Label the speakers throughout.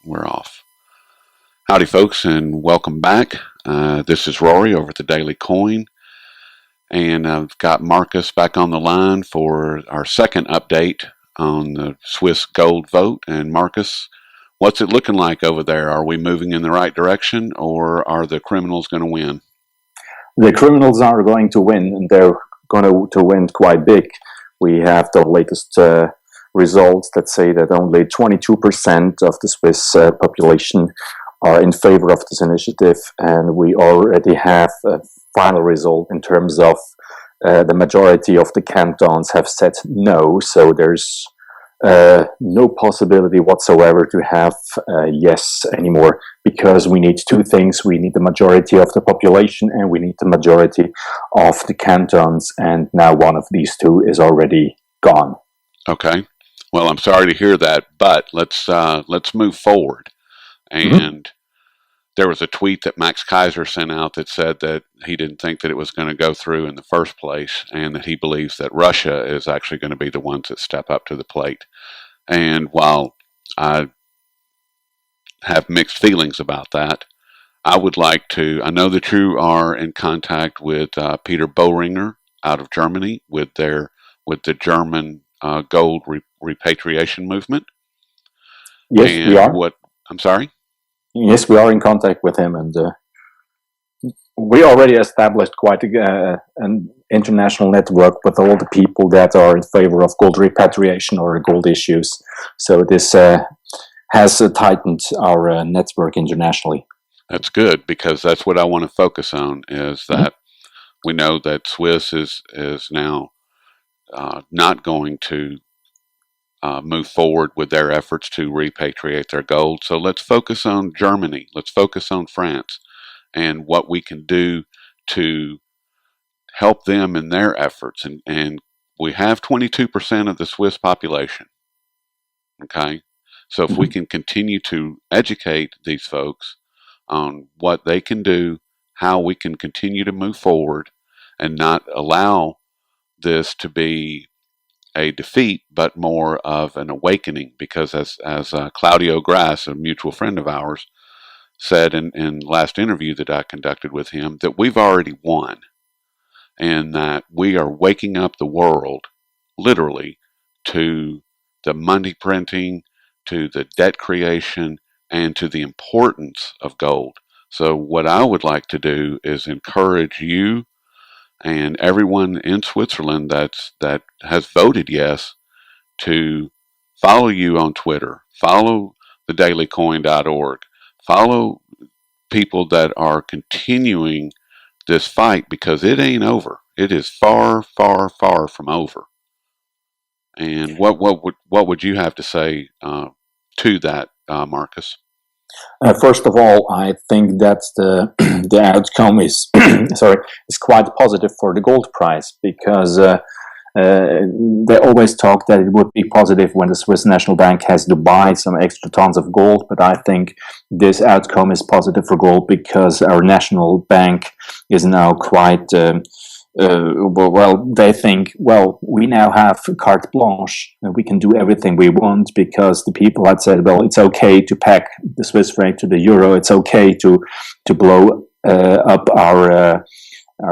Speaker 1: We're off. Howdy, folks, and welcome back. This is Rory over at the Daily Coin, and I've got Marcus back on the line for our second update on the Swiss gold vote. And Marcus, what's it looking like over there? Are we moving in the right direction, or are the criminals going to win?
Speaker 2: The criminals are going to win, and they're going to win quite big. We have the latest results that say that only 22% of the Swiss population are in favor of this initiative, and we already have a final result in terms of the majority of the cantons have said no, so there's no possibility whatsoever to have yes anymore, because we need two things. We need the majority of the population and we need the majority of the cantons, and now one of these two is already gone.
Speaker 1: Okay. Well, I'm sorry to hear that, but let's move forward. And there was a tweet that Max Kaiser sent out that said that he didn't think that it was going to go through in the first place, and that he believes that Russia is actually going to be the ones that step up to the plate. And while I have mixed feelings about that, I would like to. I know that you are in contact with Peter Boehringer out of Germany with the German gold repatriation movement.
Speaker 2: Yes,
Speaker 1: and
Speaker 2: we are.
Speaker 1: I'm sorry.
Speaker 2: Yes, we are in contact with him, and we already established quite an international network with all the people that are in favor of gold repatriation or gold issues. So this has tightened our network internationally.
Speaker 1: That's good, because that's what I want to focus on, is that we know that Swiss is now not going to move forward with their efforts to repatriate their gold. So let's focus on Germany. Let's focus on France and what we can do to help them in their efforts. And we have 22% of the Swiss population. Okay. So if we can continue to educate these folks on what they can do, how we can continue to move forward and not allow this to be a defeat, but more of an awakening. Because as Claudio Grass, a mutual friend of ours, said in last interview that I conducted with him, that we've already won, and that we are waking up the world, literally, to the money printing, to the debt creation, and to the importance of gold. So what I would like to do is encourage you and everyone in Switzerland that has voted yes to follow you on Twitter, follow the dailycoin.org, follow people that are continuing this fight, because it ain't over. It is far, far, far from over. And what would you have to say to that, Marcus?
Speaker 2: First of all, I think that the the outcome is is quite positive for the gold price, because they always talk that it would be positive when the Swiss National Bank has to buy some extra tons of gold. But I think this outcome is positive for gold, because our national bank is now quite. They think, we now have carte blanche, and we can do everything we want, because the people had said, it's okay to peg the Swiss franc to the euro, it's okay to blow up our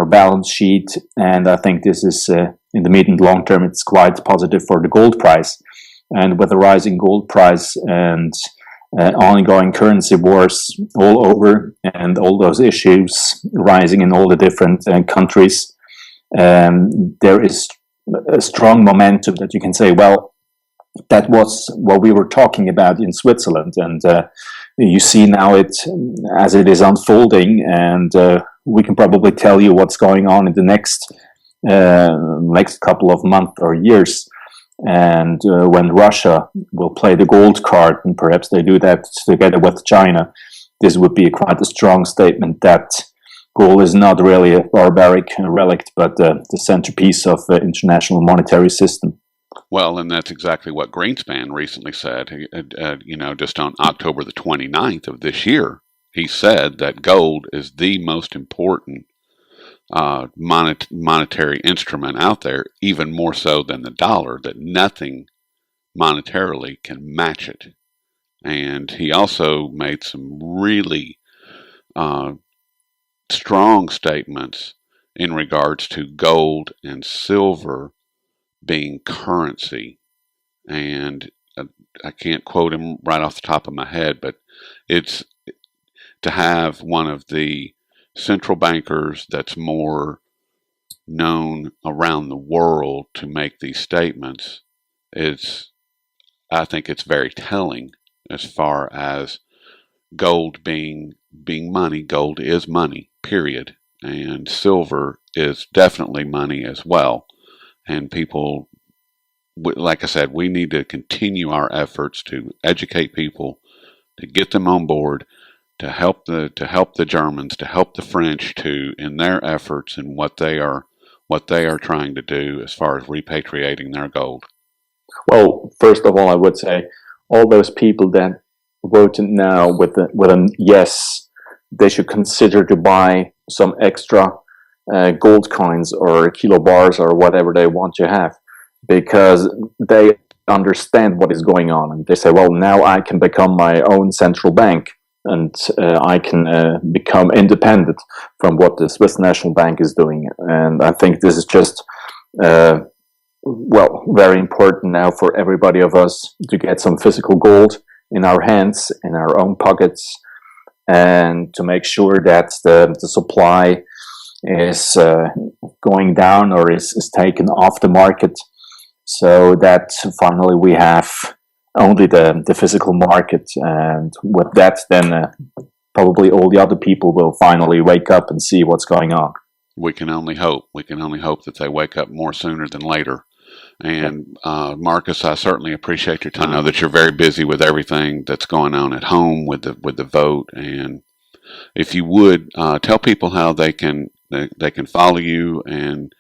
Speaker 2: balance sheet, and I think this is in the mid and long term, it's quite positive for the gold price. And with the rising gold price and ongoing currency wars all over, and all those issues rising in all the different countries, there is a strong momentum that you can say, that was what we were talking about in Switzerland, and you see now it as it is unfolding, and we can probably tell you what's going on in the next couple of months or years. And when Russia will play the gold card, and perhaps they do that together with China, this would be quite a strong statement that gold is not really a barbaric relic, but the centerpiece of the international monetary system.
Speaker 1: Well, and that's exactly what Greenspan recently said. Just on October the 29th of this year, he said that gold is the most important monetary instrument out there, even more so than the dollar, that nothing monetarily can match it. And he also made some really uh, strong statements in regards to gold and silver being currency. And I can't quote him right off the top of my head, but it's to have one of the central bankers that's more known around the world to make these statements. It's I think it's very telling as far as gold being money. Gold is money, period, and silver is definitely money as well. And people, like I said, we need to continue our efforts to educate people, to get them on board, to help the Germans, to help the French to in their efforts and what they are trying to do as far as repatriating their gold.
Speaker 2: Well, first of all, I would say all those people that voted now with a yes, they should consider to buy some extra gold coins or kilo bars or whatever they want to have, because they understand what is going on and they say, well, now I can become my own central bank, and I can become independent from what the Swiss National Bank is doing. And I think this is just uh, well, very important now for everybody of us to get some physical gold in our hands, in our own pockets, and to make sure that the supply is going down or is taken off the market, so that finally we have only the physical market. And with that, then probably all the other people will finally wake up and see what's going on.
Speaker 1: We can only hope. We can only hope that they wake up more sooner than later.
Speaker 2: Yep.
Speaker 1: And Marcus, I certainly appreciate your time. I know that you're very busy with everything that's going on at home with the vote. And if you would tell people how they can follow you and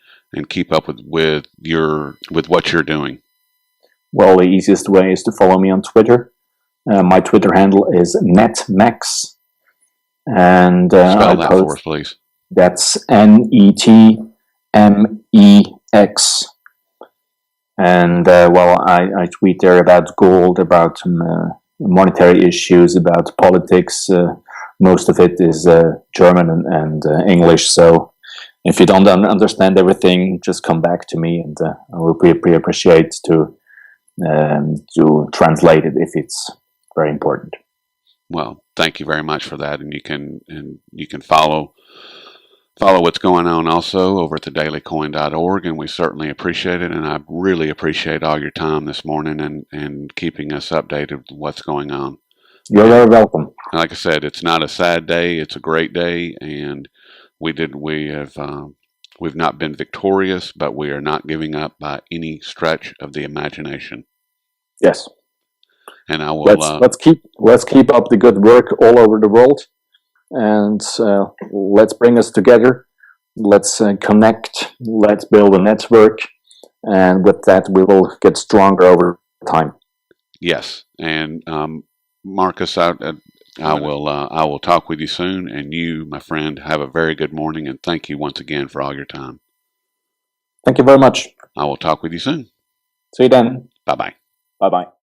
Speaker 1: keep up with what you're doing.
Speaker 2: Well, the easiest way is to follow me on Twitter. My Twitter handle is netmex, and I
Speaker 1: Spell that for
Speaker 2: post.
Speaker 1: us, please.
Speaker 2: That's NETMEX. And well, I tweet there about gold, about monetary issues, about politics. Most of it is German and English. So if you don't understand everything, just come back to me, and I will pretty appreciate to translate it if it's very important.
Speaker 1: Well, thank you very much for that, and you can follow what's going on also over at the dailycoin.org, and we certainly appreciate it. And I really appreciate all your time this morning and keeping us updated with what's going on.
Speaker 2: You're
Speaker 1: And
Speaker 2: very welcome.
Speaker 1: like I said, it's not a sad day; it's a great day, and we've not been victorious, but we are not giving up by any stretch of the imagination.
Speaker 2: Yes.
Speaker 1: And I will
Speaker 2: Let's keep up the good work all over the world, and let's bring us together. Let's connect. Let's build a network, and with that, we will get stronger over time.
Speaker 1: yes, and Marcus, I will talk with you soon, and you, my friend, have a very good morning, and thank you once again for all your time.
Speaker 2: Thank you very much.
Speaker 1: I will talk with you soon.
Speaker 2: See you then.
Speaker 1: Bye bye.
Speaker 2: Bye bye.